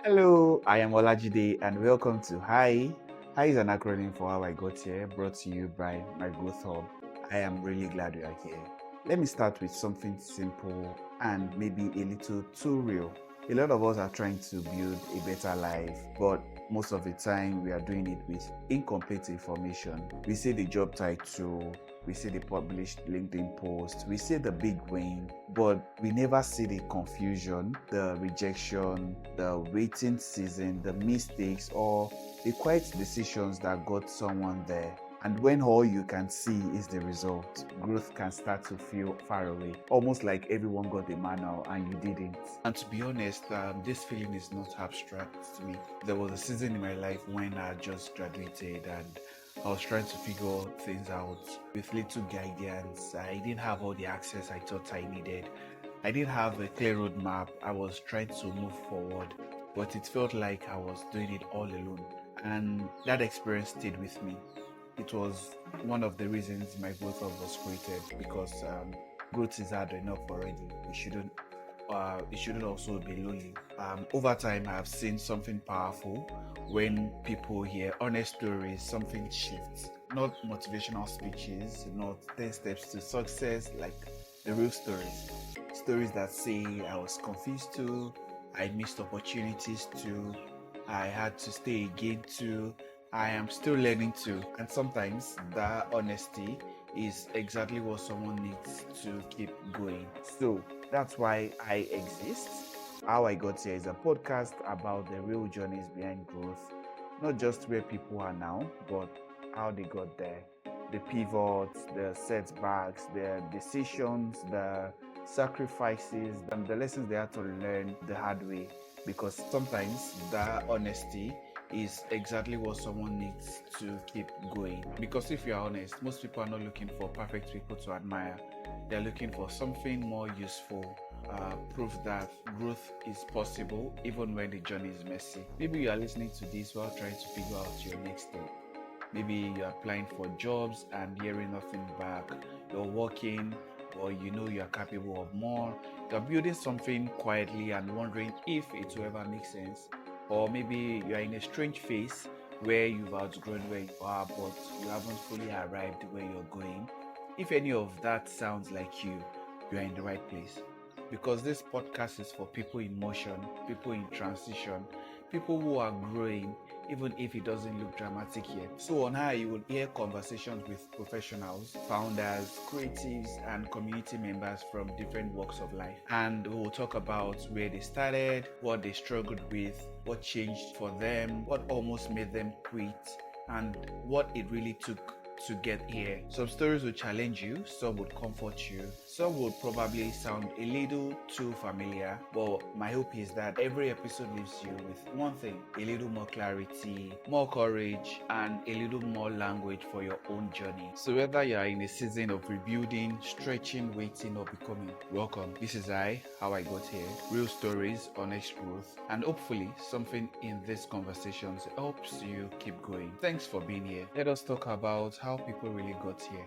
Hello, I am Olajide and welcome to Hi. Hi is an acronym for How I Got Here, brought to you by my Growth Hub. I am really glad you are here. Let me start with something simple and maybe a little too real. A lot of us are trying to build a better life, but most of the time we are doing it with incomplete information. We see the job title, we see the published LinkedIn post, we see the big win, but we never see the confusion, the rejection, the waiting season, the mistakes, or the quiet decisions that got someone there. And when all you can see is the result, growth can start to feel far away, almost like everyone got the manual and you didn't. And to be honest, this feeling is not abstract to me. There was a season in my life when I just graduated and I was trying to figure things out with little guidance. I didn't have all the access I thought I needed. I didn't have a clear roadmap. I was trying to move forward, but it felt like I was doing it all alone. And that experience stayed with me. It was one of the reasons my growth hub was created because growth is hard enough already. It shouldn't also be lonely. Over time, I have seen something powerful when people hear honest stories, something shifts. Not motivational speeches, not 10 steps to success, like the real stories. Stories that say I was confused too, I missed opportunities too, I had to stay again too, I am still learning too. And sometimes that honesty is exactly what someone needs to keep going. So that's why I exist. How I Got Here is a podcast about the real journeys behind growth, not just where people are now, but how they got there. The pivots, the setbacks, the decisions, the sacrifices, and the lessons they had to learn the hard way. Because sometimes that honesty is exactly what someone needs to keep going. Because if you're honest, most people are not looking for perfect people to admire, they're looking for something more useful. Proof that growth is possible even when the journey is messy. Maybe you are listening to this while trying to figure out your next step. Maybe you're applying for jobs and hearing nothing back. You're working, or you know you're capable of more. You're building something quietly and wondering if it will ever make sense. Or maybe you're in a strange phase where you've outgrown where you are, but you haven't fully arrived where you're going. If any of that sounds like you're in the right place. Because this podcast is for people in motion, people in transition, people who are growing, even if it doesn't look dramatic yet. So on High, you will hear conversations with professionals, founders, creatives, and community members from different walks of life. And we will talk about where they started, what they struggled with, what changed for them, what almost made them quit, and what it really took to get here. Some stories will challenge you, some would comfort you, some would probably sound a little too familiar, but my hope is that every episode leaves you with one thing: a little more clarity, more courage, and a little more language for your own journey. So whether you are in a season of rebuilding, stretching, waiting, or becoming, welcome. This is How I Got Here. Real stories, honest growth, and hopefully something in these conversations helps you keep going. Thanks for being here. Let us talk about how people really got here.